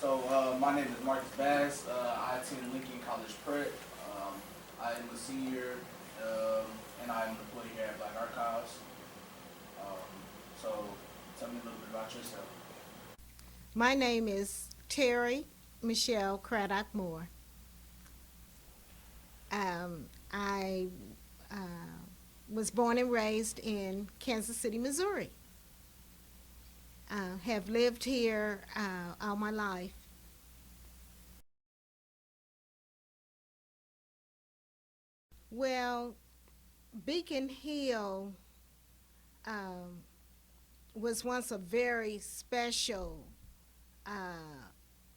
My name is Marcus Bass. I attend Lincoln College Prep. I am a senior, and I am an employee here at Black Archives. Um, so, tell me a little bit about yourself. My name is Terri Michelle Craddock Moore. I was born and raised in Kansas City, Missouri. Have lived here all my life. Well, Beacon Hill um, was once a very special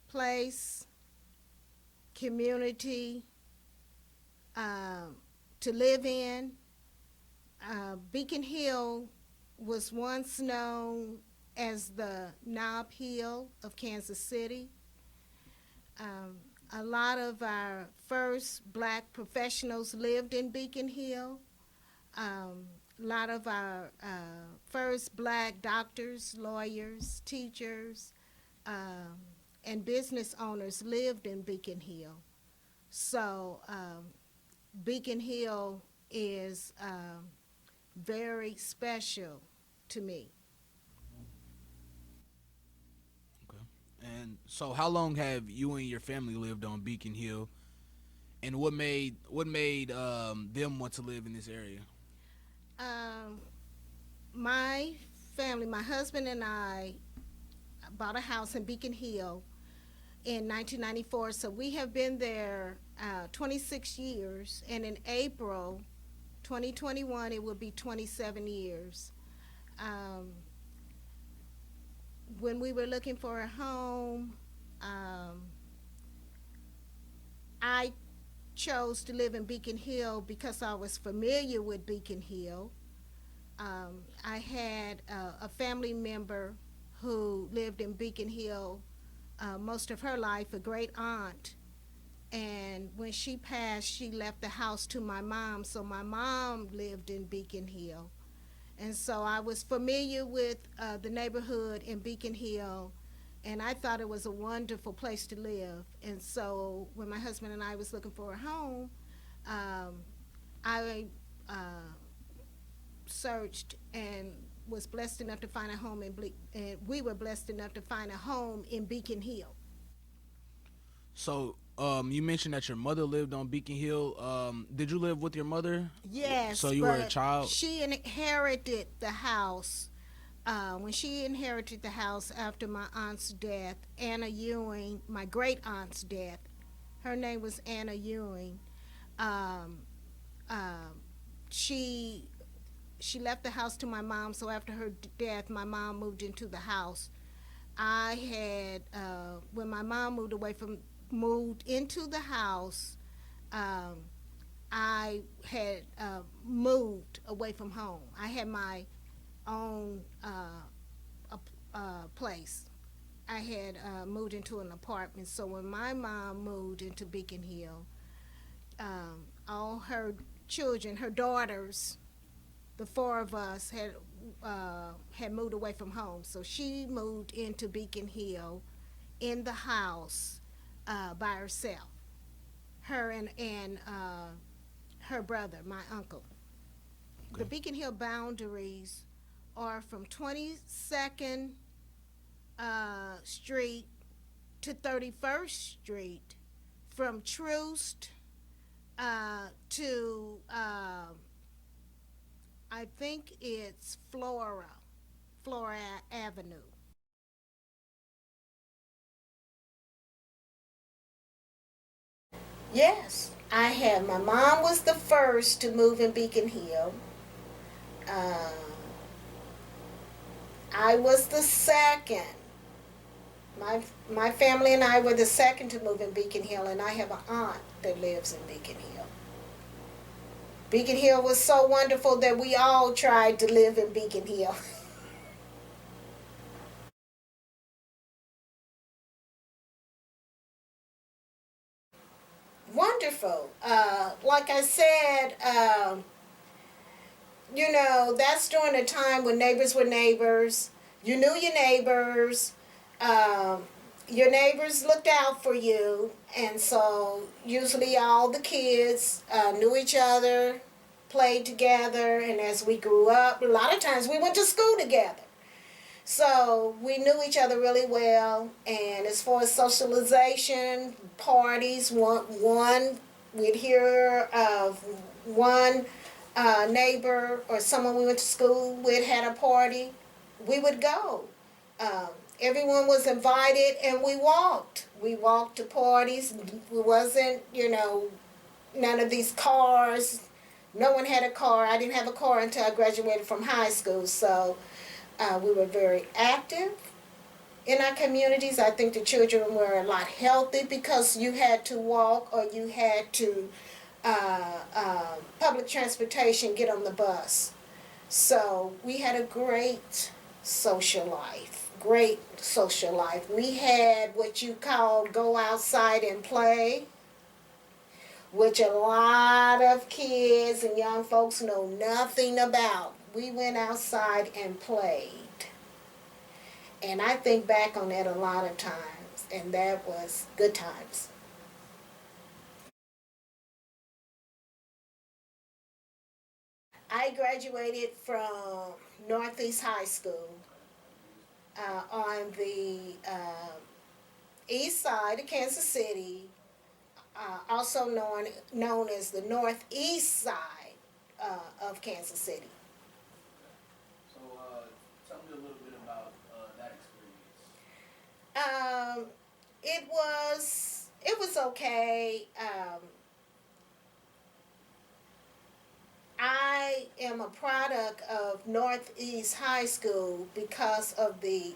place, community to live in. Beacon Hill was once known as the Nob Hill of Kansas City. Um, a lot of our first black professionals lived in Beacon Hill. Um, a lot of our first black doctors, lawyers, teachers, and business owners lived in Beacon Hill. So Beacon Hill is very special to me. Okay. And so, how long have you and your family lived on Beacon Hill, and what made them want to live in this area? Um, my family, my husband and I, bought a house in Beacon Hill in 1994. So we have been there 26 years, and in April 2021, it will be 27 years. Um, when we were looking for a home, um, I chose to live in Beacon Hill because I was familiar with Beacon Hill. I had a family member who lived in Beacon Hill most of her life, a great aunt. And when she passed, she left the house to my mom. So my mom lived in Beacon Hill. And so I was familiar with the neighborhood in Beacon Hill, and I thought it was a wonderful place to live. And so when my husband and I was looking for a home, um, I searched and was blessed enough to find a home and we were blessed enough to find a home in Beacon Hill. So, you mentioned that your mother lived on Beacon Hill. Did you live with your mother? So Yes, you were a but child. she inherited the house. When she inherited the house after my aunt's death, Anna Ewing, my great aunt's death, her name was Anna Ewing. Um, um, she she left the house to my mom. So after her death, my mom moved into the house. I had when my mom moved into the house. Um, I had moved away from home. I had my own place. I had moved into an apartment. So when my mom moved into Beacon Hill, all her children, her daughters, the four of us had moved away from home. So she moved into Beacon Hill in the house by herself. Her and her brother, my uncle. The Okay. Beacon Hill boundaries are from 22nd Street to 31st Street, from Troost to I think it's Flora Avenue. Yes, I had. My mom was the first to move in Beacon Hill. Uh, I was the second. My family and I were the second to move in Beacon Hill, and I have an aunt that lives in Beacon Hill. Beacon Hill was so wonderful that we all tried to live in Beacon Hill. Wonderful. Like I said, that's during a time when neighbors were neighbors. You knew your neighbors. Um, your neighbors looked out for you, and so usually all the kids knew each other, played together, and as we grew up, a lot of times we went to school together. So we knew each other really well, and as far as socialization, parties, one we'd hear of one neighbor or someone we went to school with had a party, we would go. Um, Everyone was invited, and we walked. We walked to parties. We wasn't, none of these cars. No one had a car. I didn't have a car until I graduated from high school, so we were very active in our communities. I think the children were a lot healthy because you had to walk or you had to public transportation, get on the bus. So we had a great social life. Great social life. We had what you call go outside and play, which a lot of kids and young folks know nothing about. We went outside and played. And I think back on that a lot of times, and that was good times. I graduated from Northeast High School on the east side of Kansas City, also known as the northeast side of Kansas City. So, tell me a little bit about that experience. It was okay. I am a product of Northeast High School because of the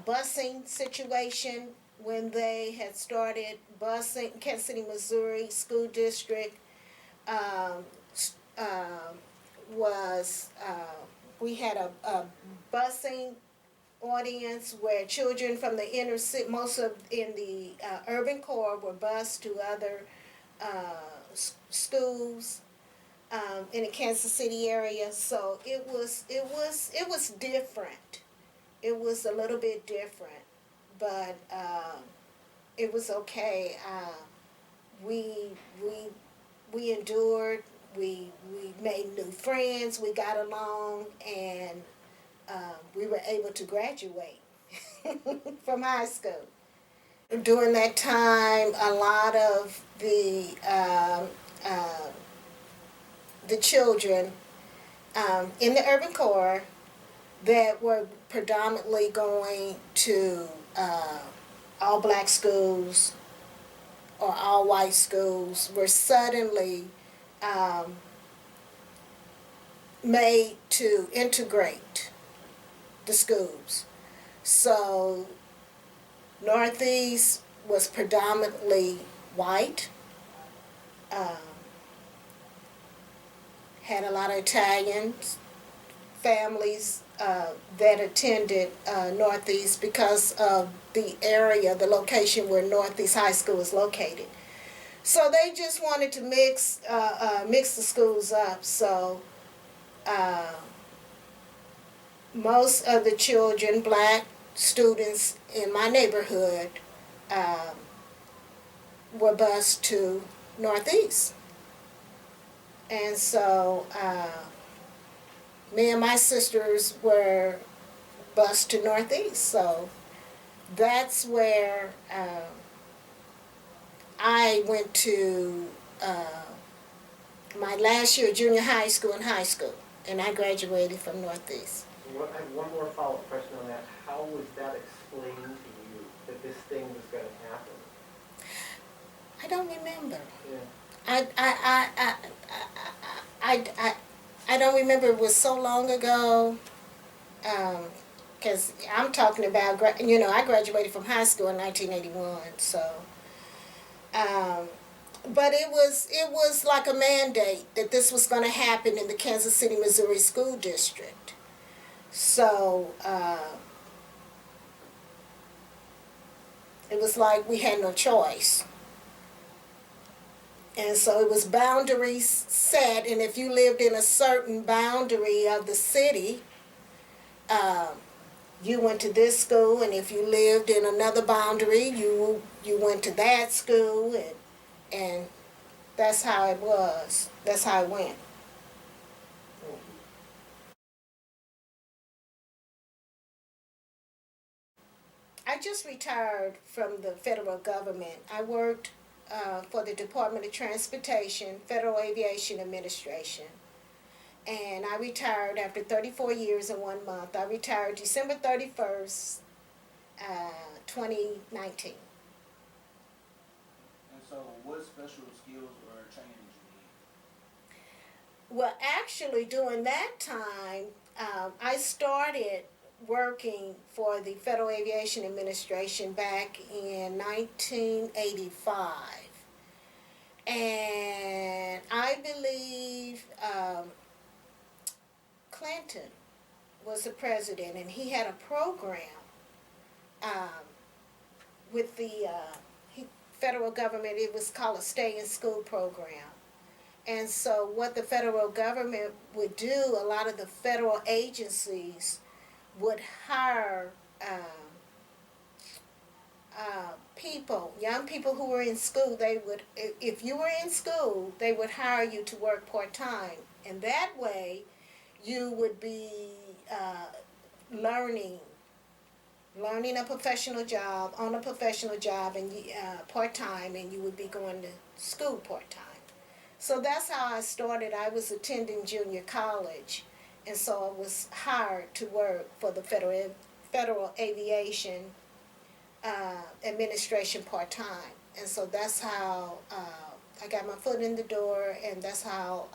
busing situation when they had started busing. Kansas City, Missouri School District um, was we had a busing audience where children from the inner city, most of in the urban core, were bused to other schools in the Kansas City area. So it was different. It was a little bit different, but it was okay. We we we endured. We made new friends. We got along, and we were able to graduate from high school. During that time, a lot of the children in the urban core that were predominantly going to all black schools or all white schools were suddenly um, made to integrate the schools. So Northeast was predominantly white, um, had a lot of Italian families that attended Northeast because of the area, the location where Northeast High School is located. So they just wanted to mix the schools up. So most of the children, black students in my neighborhood, um, were bused to Northeast. And so me and my sisters were bused to Northeast. So that's where I went to my last year of junior high school and high school, and I graduated from Northeast. I have one more follow-up question on that. How was that explained to you that this thing was going to happen? I don't remember. Yeah. I don't remember. It was so long ago. Because I'm talking about, I graduated from high school in 1981. So, but it was like a mandate that this was going to happen in the Kansas City, Missouri School District. So it was like we had no choice. And so it was boundaries set, and if you lived in a certain boundary of the city, you went to this school, and if you lived in another boundary, you went to that school, and that's how it was. That's how it went. I just retired from the federal government. I worked for the Department of Transportation, Federal Aviation Administration. And I retired after 34 years and 1 month. I retired December 31st, 2019. And so, what special skills or training did you need? Well, actually, during that time, I started working for the Federal Aviation Administration back in 1985. And I believe Clinton was the president, and he had a program um, with the federal government. It was called a stay in school program. And so, what the federal government would do, a lot of the federal agencies would hire people, young people who were in school. They would, if you were in school, they would hire you to work part time, and that way, you would be learning, learning a professional job on a professional job, and part time, and you would be going to school part time. So that's how I started. I was attending junior college, and so I was hired to work for the Federal Aviation Administration part time. And so that's how I got my foot in the door, and that's how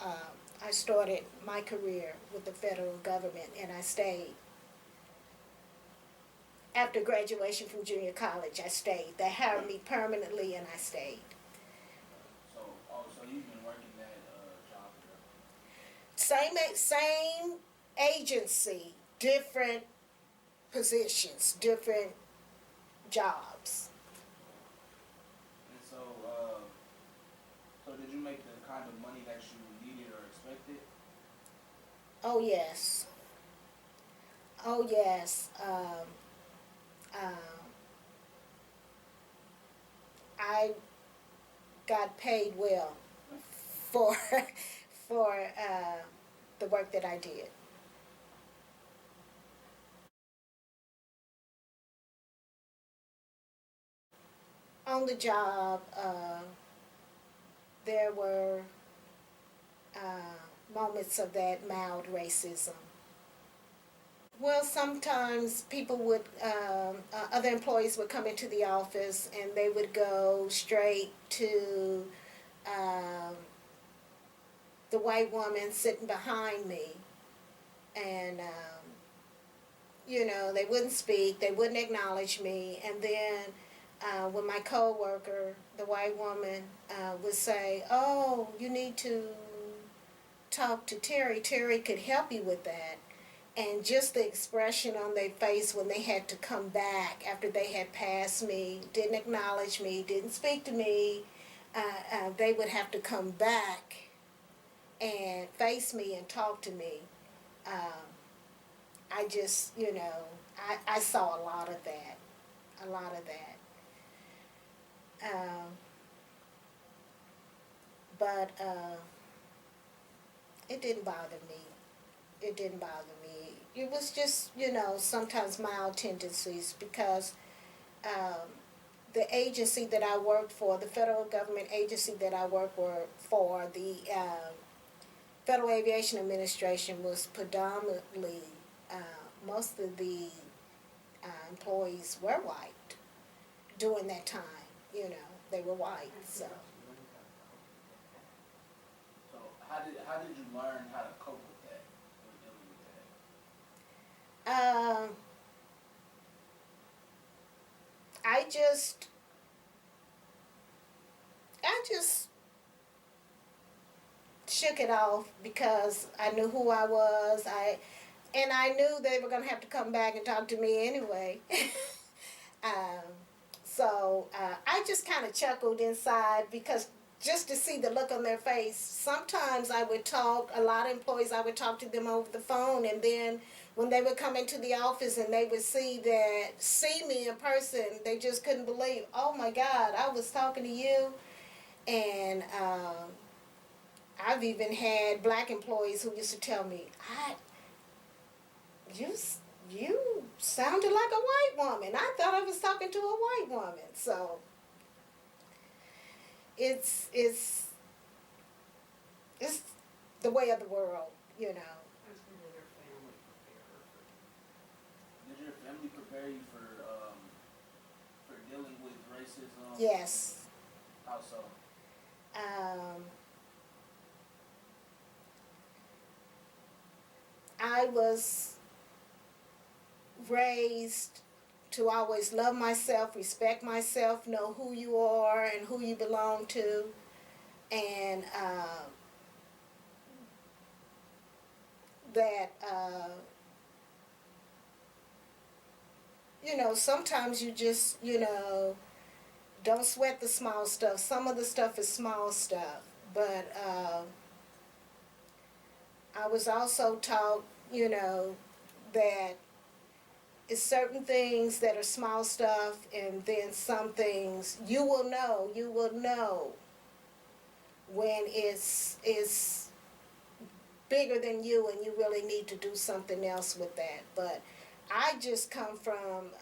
I started my career with the federal government, and I stayed. After graduation from junior college, I stayed. They hired me permanently, and I stayed. So, oh, so you've been working that job Same agency, different positions, different jobs. And so, so did you make the kind of money that you needed or expected? Oh yes. Oh yes. I got paid well for for the work that I did. On the job, there were moments of that mild racism. Well, sometimes people would, other employees would come into the office, and they would go straight to um, the white woman sitting behind me. And, they wouldn't speak, they wouldn't acknowledge me. And then when my coworker, the white woman, would say, "Oh, you need to talk to Terri. Terri could help you with that." And just the expression on their face when they had to come back after they had passed me, didn't acknowledge me, didn't speak to me, they would have to come back and face me and talk to me. Um, I just, I saw a lot of that, a lot of that. But it didn't bother me. It didn't bother me. It was just, sometimes mild tendencies because um, the agency that I worked for, the federal government agency that I worked for, the Federal Aviation Administration was predominantly, most of the employees were white during that time. They were white, so. So, how did you learn how to cope with that, with dealing with that? I just shook it off because I knew who I was. I knew they were gonna have to come back and talk to me anyway. um, so I just kind of chuckled inside because just to see the look on their face. Sometimes I would talk, a lot of employees, I would talk to them over the phone, and then when they would come into the office and they would see me in person, they just couldn't believe, oh my God, I was talking to you. And I've even had black employees who used to tell me, you, you sounded like a white woman. I thought I was talking to a white woman. So it's the way of the world, you know. Did your family prepare you for dealing with racism? Yes. How so? I was raised to always love myself, respect myself, know who you are and who you belong to, and that you know, sometimes you just, you know, don't sweat the small stuff. Some of the stuff is small stuff, but I was also taught, you know, that it's certain things that are small stuff, and then some things you will know when it's bigger than you and you really need to do something else with that. But I just come from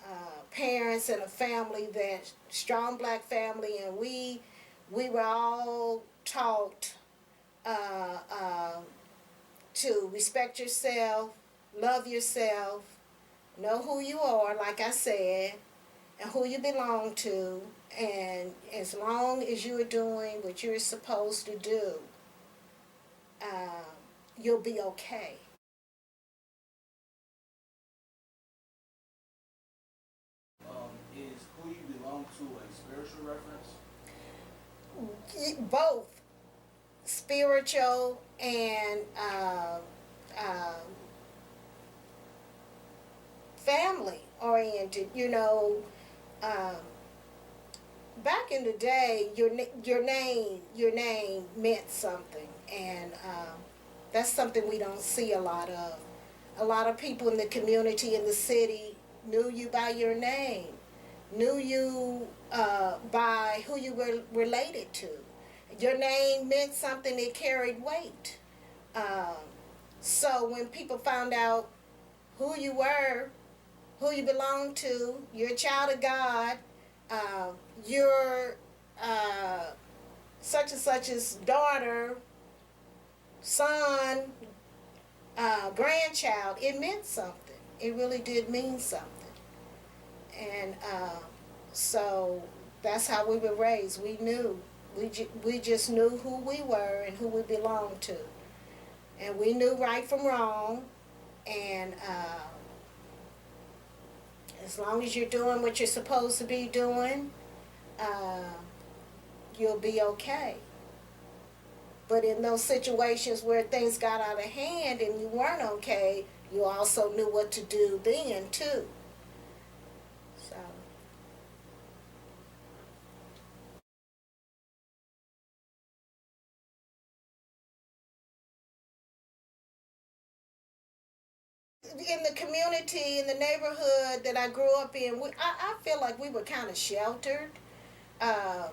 parents and a family, that strong black family, and we were all taught to respect yourself, love yourself, know who you are, like I said, and who you belong to, and as long as you are doing what you're supposed to do, you'll be okay. Is who you belong to a spiritual reference? Both spiritual and family oriented. You know, um, back in the day, your name meant something, and that's something we don't see a lot of. A lot of people in the community, in the city, knew you by your name, knew you by who you were related to. Your name meant something, it carried weight. Um, so when people found out who you were, who you belonged to, you're a child of God, uh, you're uh, such and such's daughter, son, grandchild, it meant something. It really did mean something. And so that's how we were raised. We knew. We just knew who we were and who we belonged to. And we knew right from wrong. And as long as you're doing what you're supposed to be doing, uh, you'll be okay. But in those situations where things got out of hand and you weren't okay, you also knew what to do then too. So in the community, in the neighborhood that I grew up in, I feel like we were kind of sheltered. Uh,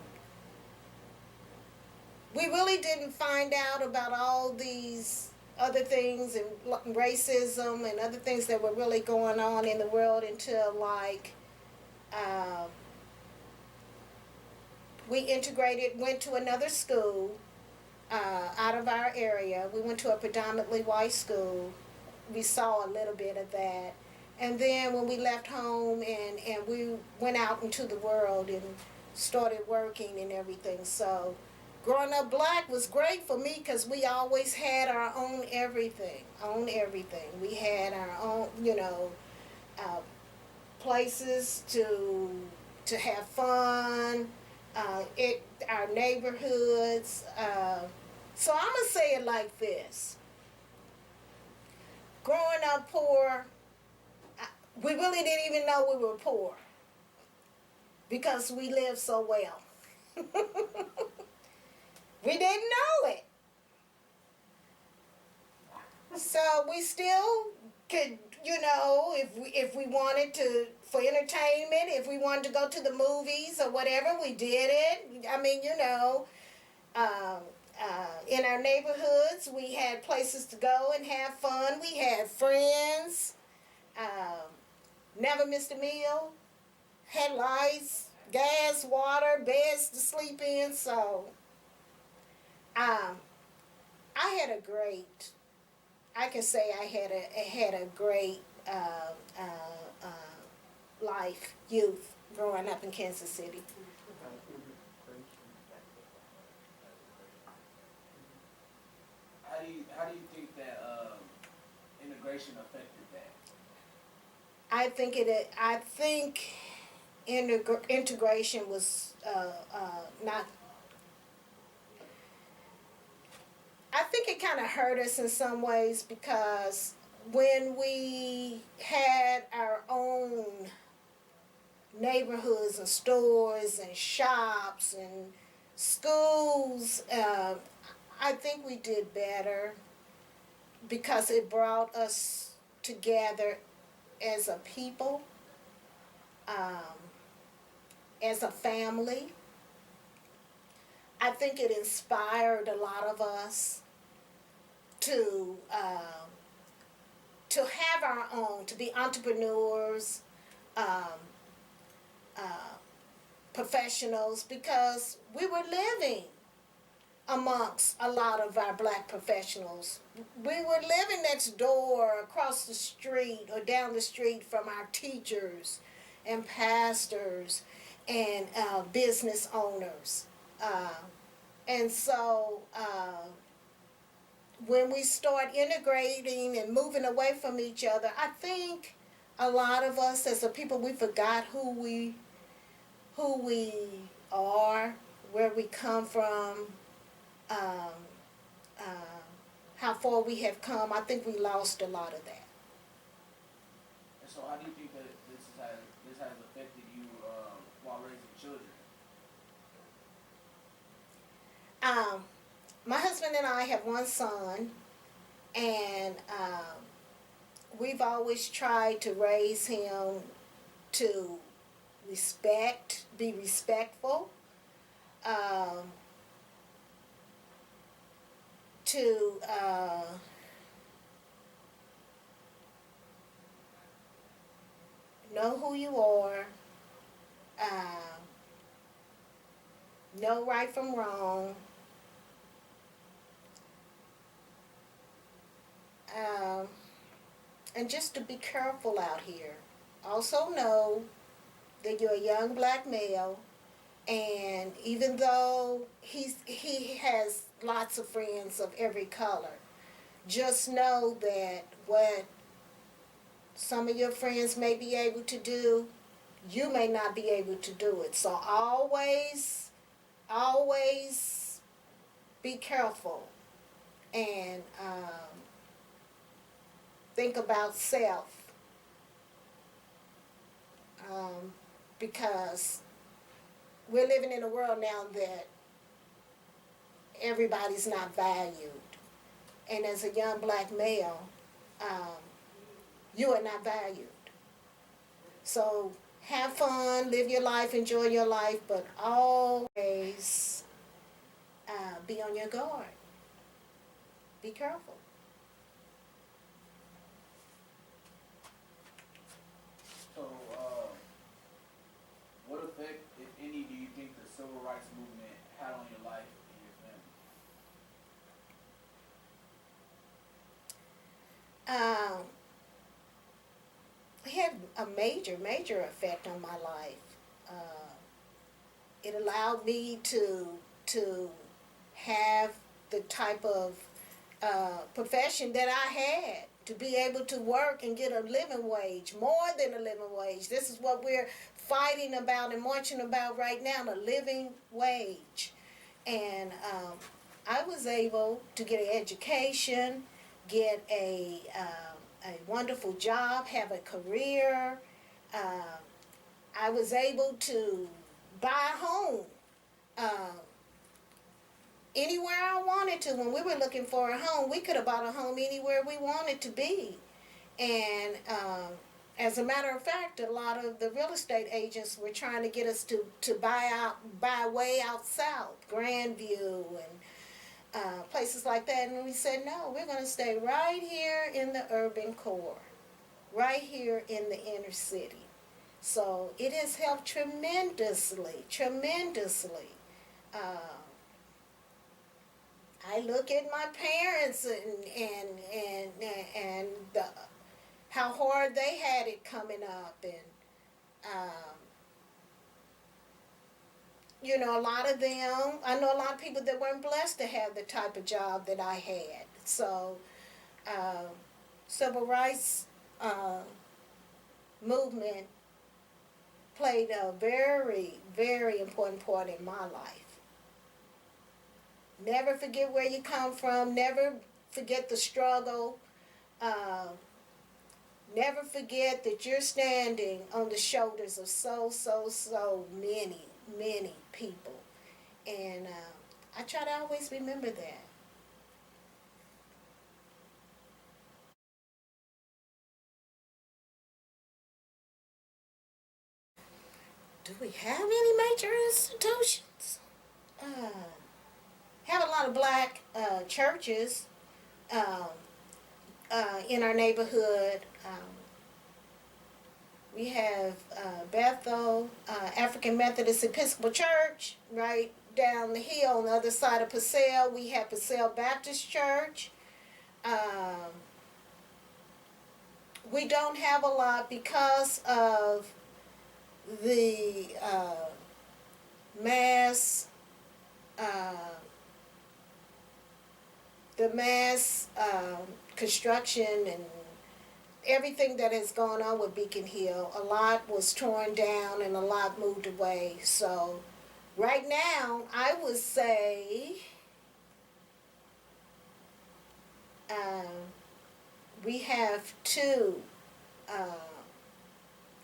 we really didn't find out about all these other things and racism and other things that were really going on in the world until like uh, we integrated, went to another school out of our area. We went to a predominantly white school. We saw a little bit of that. And then when we left home and we went out into the world and started working and everything. So growing up black was great for me because we always had our own everything, We had our own, you know, uh, places to have fun, our neighborhoods. So I'm gonna say it like this: growing up poor, we really didn't even know we were poor because we lived so well. We didn't know it. So we still could, if we wanted to, for entertainment, if we wanted to go to the movies or whatever, we did it. I mean, in our neighborhoods, we had places to go and have fun. We had friends. Um, never missed a meal. Had lights, gas, water, beds to sleep in. So, um, I had a great. I can say I had a great life, youth, growing up in Kansas City. How do you think that integration affected that? I think integration was not. I think it kind of hurt us in some ways because when we had our own neighborhoods and stores and shops and schools, I think we did better because it brought us together as a people, um, as a family. I think it inspired a lot of us to have our own, to be entrepreneurs, um, uh, professionals, because we were living amongst a lot of our black professionals. We were living next door, across the street, or down the street from our teachers and pastors and business owners. And so when we start integrating and moving away from each other, I think a lot of us as a people, we forgot who we are, where we come from, um, uh, how far we have come. I think we lost a lot of that. And so, how do you think that this has affected you while raising children? My husband and I have one son, and we've always tried to raise him to be respectful, um, to know who you are, uh, know right from wrong, um, and just to be careful out here. Also know that you're a young black male, and even though he has lots of friends of every color, just know that what some of your friends may be able to do, you may not be able to do it. So always be careful and think about self, because we're living in a world now that everybody's not valued. And as a young black male, um, you are not valued. So have fun, live your life, enjoy your life, but always be on your guard. Be careful. So, what effect, if any, do you think the civil rights movement had on your life and your family? It had a major effect on my life. It allowed me to have the type of profession that I had, to be able to work and get a living wage, more than a living wage. This is what we're fighting about and marching about right now, a living wage. And I was able to get an education, get a wonderful job, have a career. Um, I was able to buy a home. Um, anywhere I wanted to. When we were looking for a home, we could have bought a home anywhere we wanted to be. And as a matter of fact, a lot of the real estate agents were trying to get us to buy way out south, Grandview and places like that. And we said, no, we're going to stay right here in the urban core, right here in the inner city. So it has helped tremendously, tremendously. I look at my parents and the, how hard they had it coming up, and you know, a lot of them. I know a lot of people that weren't blessed to have the type of job that I had. So, uh, civil rights movement played a very, very important part in my life. Never forget where you come from. Never forget the struggle. Uh, Never forget that you're standing on the shoulders of so many, many people. And I try to always remember that. Do we have any major institutions? Have a lot of black churches um, in our neighborhood. We have Bethel, African Methodist Episcopal Church, right down the hill on the other side of Purcell. We have Purcell Baptist Church. We don't have a lot because of the mass uh, construction and everything that has gone on with Beacon Hill. A lot was torn down and a lot moved away. So right now, I would say we have two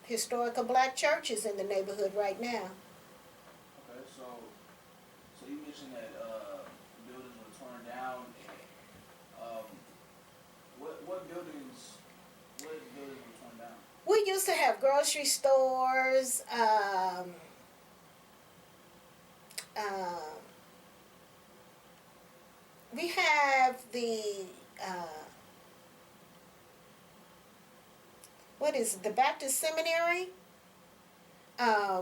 historical black churches in the neighborhood right now. Okay, so you mentioned that buildings were torn down. Um, what buildings were torn down? We used to have grocery stores. We have the what is it, the Baptist Seminary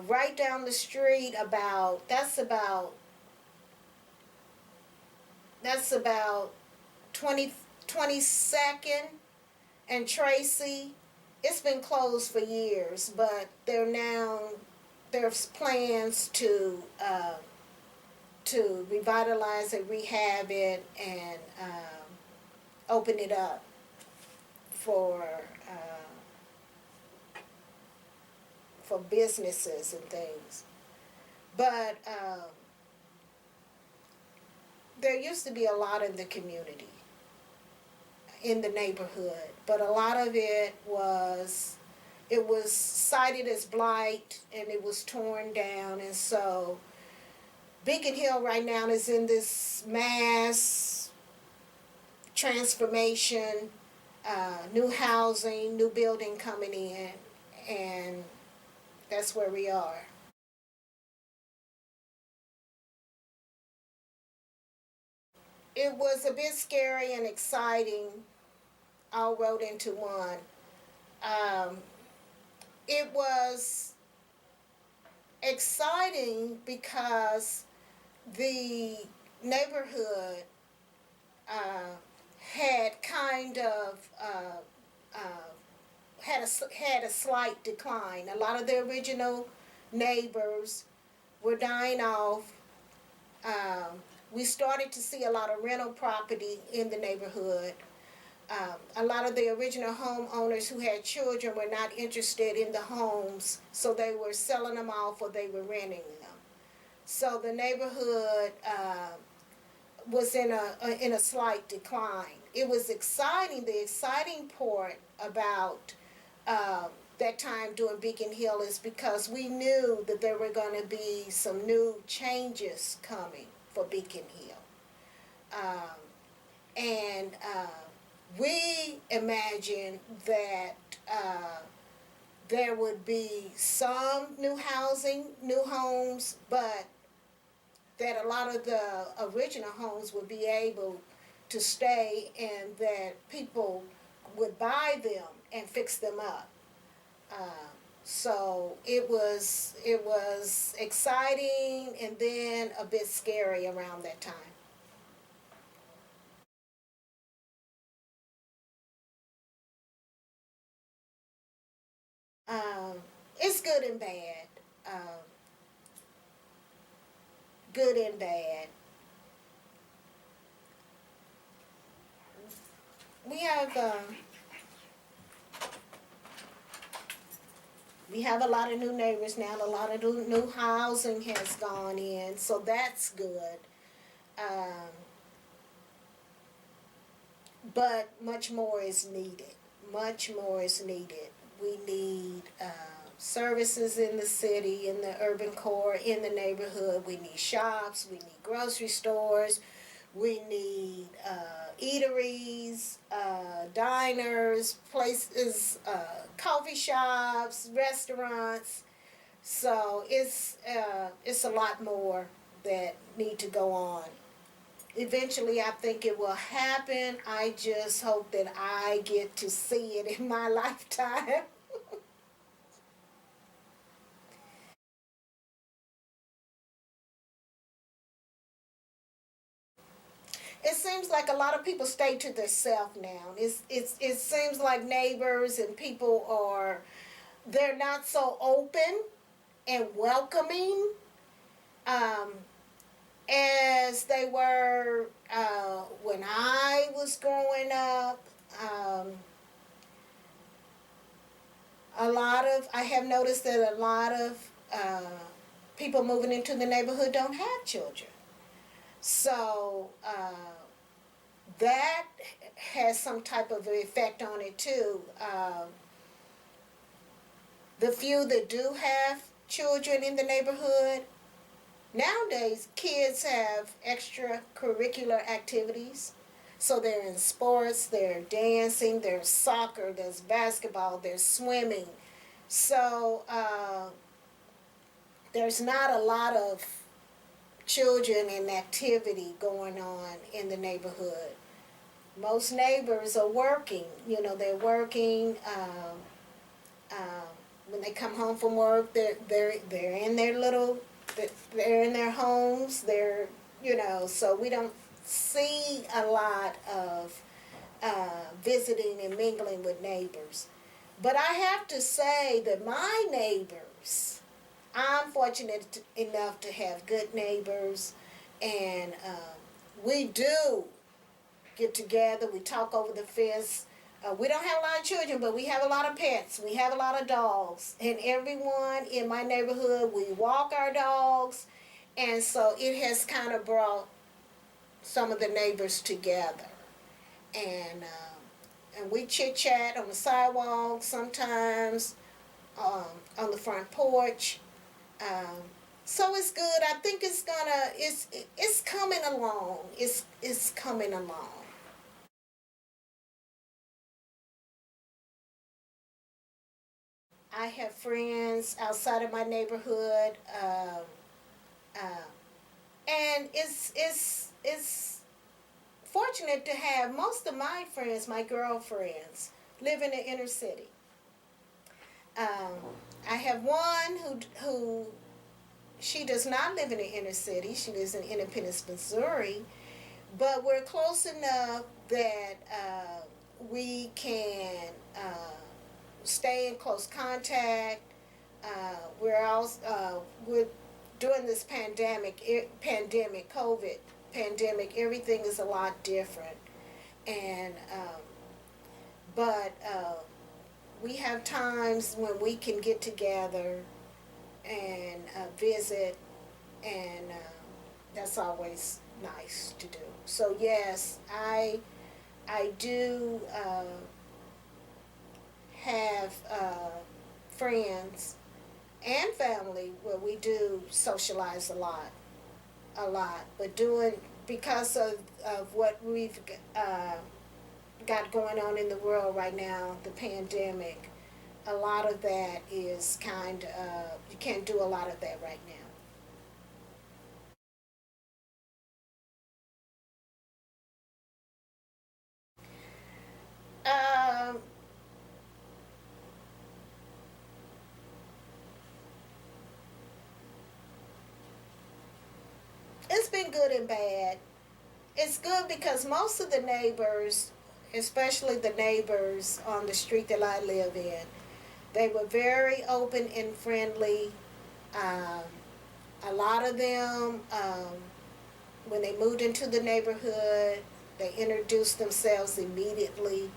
right down the street. That's about 22nd and Tracy. It's been closed for years, but there's plans to revitalize it, rehab it, and open it up for businesses and things. But there used to be a lot in the community, in the neighborhood, but a lot of it was cited as blight and it was torn down. And so Beacon Hill right now is in this mass transformation, new housing, new building coming in, and that's where we are. It was a bit scary and exciting, all rolled into one. Um, it was exciting because the neighborhood had kind of had a slight decline. A lot of the original neighbors were dying off. We started to see a lot of rental property in the neighborhood. A lot of the original homeowners who had children were not interested in the homes, so they were selling them off or they were renting them. So the neighborhood was in a slight decline. It was exciting. The exciting part about that time doing Beacon Hill is because we knew that there were going to be some new changes coming for Beacon Hill. Um, and we imagined that there would be some new housing, new homes, but that a lot of the original homes would be able to stay and that people would buy them and fix them up. Uh, so it was exciting and then a bit scary around that time. It's good and bad. Um, Good and bad. We have we have a lot of new neighbors now. A lot of new housing has gone in, so that's good. Um, but much more is needed. Much more is needed. We need services in the city, in the urban core, in the neighborhood. We need shops. We need grocery stores. We need eateries, diners, places, coffee shops, restaurants. So it's a lot more that need to go on. Eventually, I think it will happen. I just hope that I get to see it in my lifetime. It seems like a lot of people stay to themselves now. It seems like neighbors and people are they're not so open and welcoming um, as they were when I was growing up. Um, I have noticed that a lot of people moving into the neighborhood don't have children. So that has some type of effect on it too. The few that do have children in the neighborhood, nowadays kids have extracurricular activities. So they're in sports, they're dancing, there's soccer, there's basketball, there's swimming. So there's not a lot of children and activity going on in the neighborhood. Most neighbors are working. You know, they're working. When they come home from work, they're in their little, they're in their homes. They're, you know, so we don't see a lot of visiting and mingling with neighbors. But I have to say that my neighbors, I'm fortunate enough to have good neighbors, and we do get together. We talk over the fence. We don't have a lot of children, but we have a lot of pets. We have a lot of dogs, and everyone in my neighborhood, we walk our dogs, and so it has kind of brought some of the neighbors together, and we chit chat on the sidewalk sometimes, on the front porch. Um, so it's good. I think it's coming along. It's coming along. I have friends outside of my neighborhood, uh, and it's fortunate to have most of my friends, my girlfriends, live in the inner city. Um, I have one who she does not live in the inner city. She lives in Independence, Missouri, but we're close enough that we can stay in close contact. We're during this pandemic, COVID pandemic. Everything is a lot different, and but we have times when we can get together and visit, and that's always nice to do. So yes, I do have friends and family where we do socialize a lot, a lot. But because of what we've got going on in the world right now, the pandemic, a lot of that is kind of, you can't do a lot of that right now. It's been good and bad. It's good because most of the neighbors, especially the neighbors on the street that I live in, they were very open and friendly. Um, a lot of them, when they moved into the neighborhood, they introduced themselves immediately.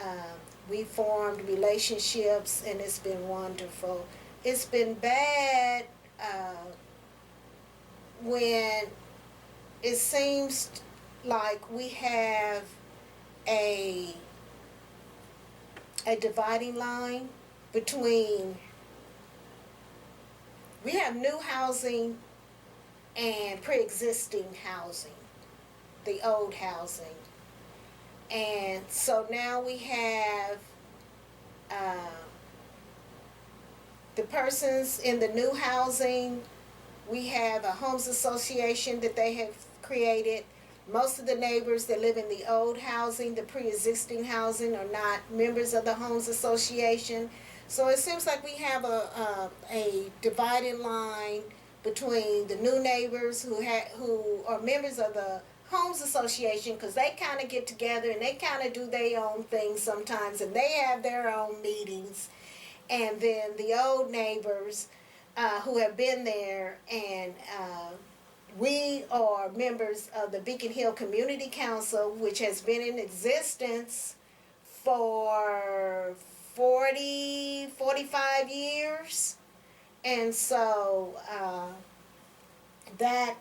Um, we formed relationships, and it's been wonderful. It's been bad when it seems like we have a a dividing line between, we have new housing and pre-existing housing, the old housing. And so now we have uh, the persons in the new housing. We have a homes association that they have created. Most of the neighbors that live in the old housing, the pre-existing housing, are not members of the homes association. So it seems like we have a dividing line between the new neighbors who are members of the homes association, because they kind of get together and they kind of do their own thing sometimes, and they have their own meetings. And then the old neighbors who have been there, and we are members of the Beacon Hill Community Council, which has been in existence for 45 years. And so that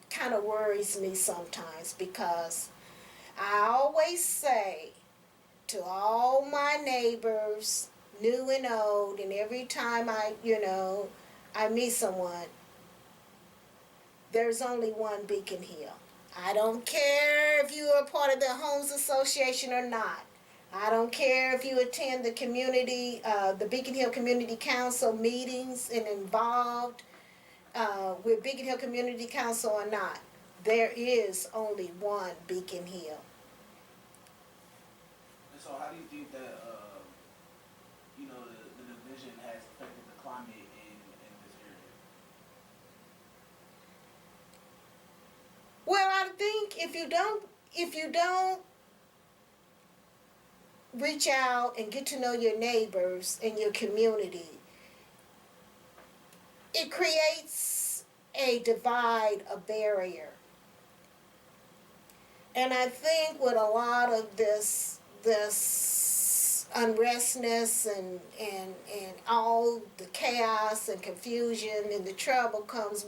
kind of worries me sometimes, because I always say to all my neighbors, new and old, and every time I meet someone, there's only one Beacon Hill. I don't care if you are part of the Homes Association or not. I don't care if you attend the Beacon Hill Community Council meetings and involved with Beacon Hill Community Council or not. There is only one Beacon Hill. And so, how do you think that the division has affected the climate in this area? Well, I think if you don't reach out and get to know your neighbors and your community, it creates a divide, a barrier. And I think with a lot of this unrestness and all the chaos and confusion and the trouble comes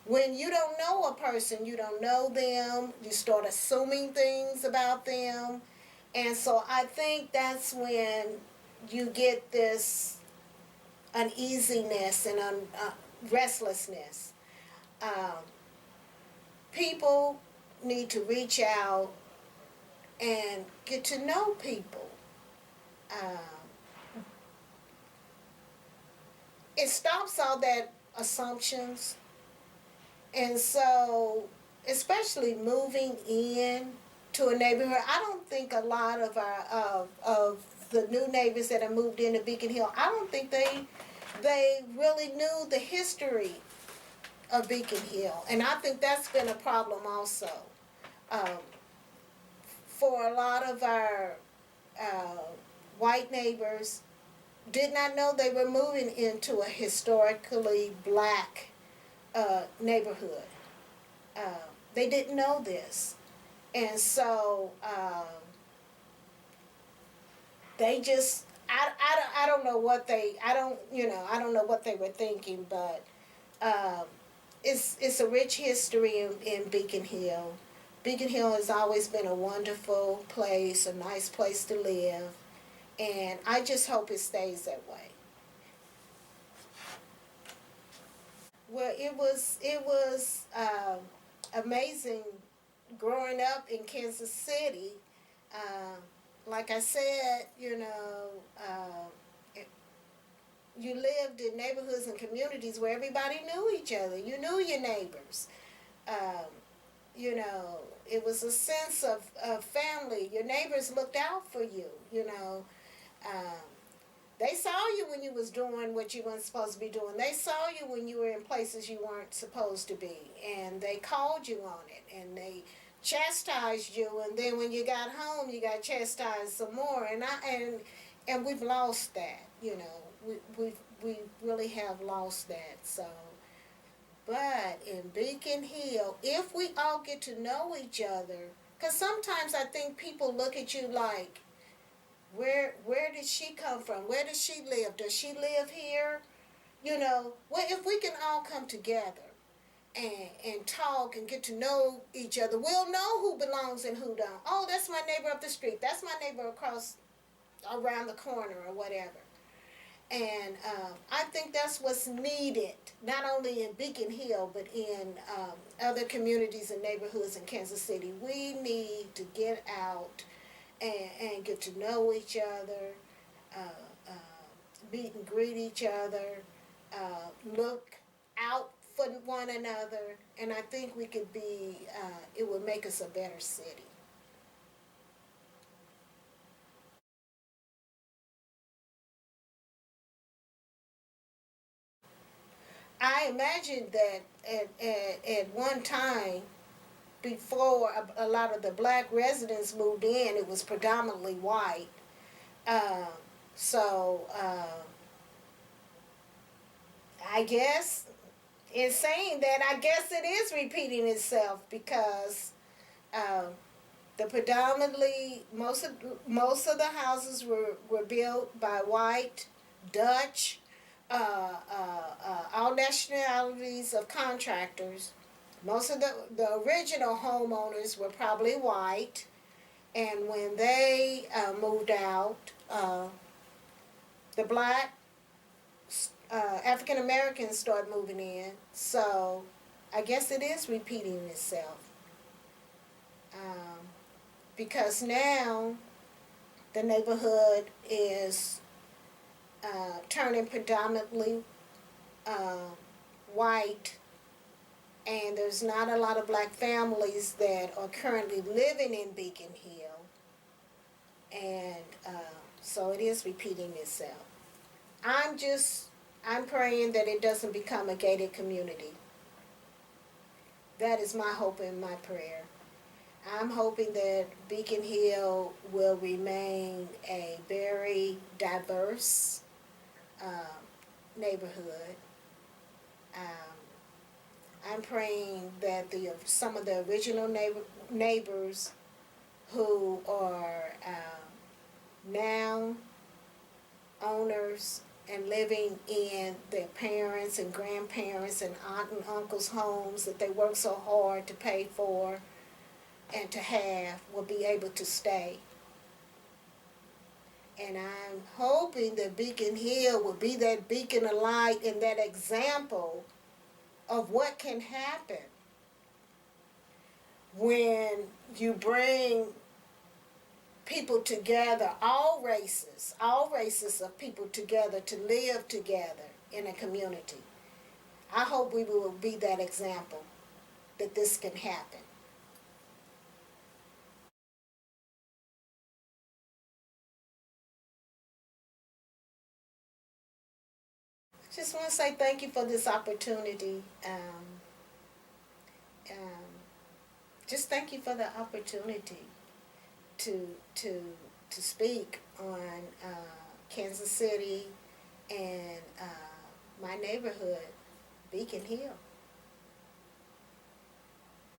when you don't know a person, you don't know them, you start assuming things about them. And so I think that's when you get this uneasiness and restlessness. Um, People need to reach out and get to know people. It stops all that assumptions. And so, especially moving in to a neighborhood, I don't think a lot of of the new neighbors that have moved into Beacon Hill, I don't think they really knew the history of Beacon Hill, and I think that's been a problem also. Um, for a lot of our uh, white neighbors, did not know they were moving into a historically black neighborhood. They didn't know this, and so they just I don't know what they I don't know what they were thinking, but um, it's a rich history in Beacon Hill. Beacon Hill has always been a wonderful place, a nice place to live, and I just hope it stays that way. Well, it was amazing growing up in Kansas City. Uh, like I said, it, you lived in neighborhoods and communities where everybody knew each other. You knew your neighbors. Um, it was a sense of family. Your neighbors looked out for you, Um, they saw you when you was doing what you weren't supposed to be doing. They saw you when you were in places you weren't supposed to be, and they called you on it, and they chastised you. And then when you got home, you got chastised some more. And we've lost that. We really have lost that. So, but in Beacon Hill, if we all get to know each other, because sometimes I think people look at you like, where did she come from? Where does she live? Does she live here? Well, if we can all come together and talk and get to know each other, we'll know who belongs and who don't. Oh, that's my neighbor up the street. That's my neighbor across around the corner or whatever. And I think that's what's needed, not only in Beacon Hill, but in other communities and neighborhoods in Kansas City. We need to get out and get to know each other, uh, uh, meet and greet each other, look out for one another, and I think we could it would make us a better city. I imagine that at one time, before a lot of the black residents moved in, it was predominantly white. Uh, so I guess in saying that, I guess it is repeating itself because um, the predominantly most of the houses were built by white, Dutch, all nationalities of contractors. Most of the original homeowners were probably white, and when they moved out, the black African Americans started moving in. So I guess it is repeating itself um, because now the neighborhood is turning predominantly uh, white, and there's not a lot of black families that are currently living in Beacon Hill, and so it is repeating itself. I'm just I'm praying that it doesn't become a gated community. That is my hope and my prayer. I'm hoping that Beacon Hill will remain a very diverse um, neighborhood. Um, I'm praying that some of the original neighbors who are now owners and living in their parents and grandparents and aunt and uncles' homes that they work so hard to pay for and to have will be able to stay. And I'm hoping that Beacon Hill will be that beacon of light and that example of what can happen when you bring people together, all races of people together to live together in a community. I hope we will be that example that this can happen. Just want to say thank you for this opportunity. Um, just thank you for the opportunity to to to speak on Kansas City and my neighborhood, Beacon Hill.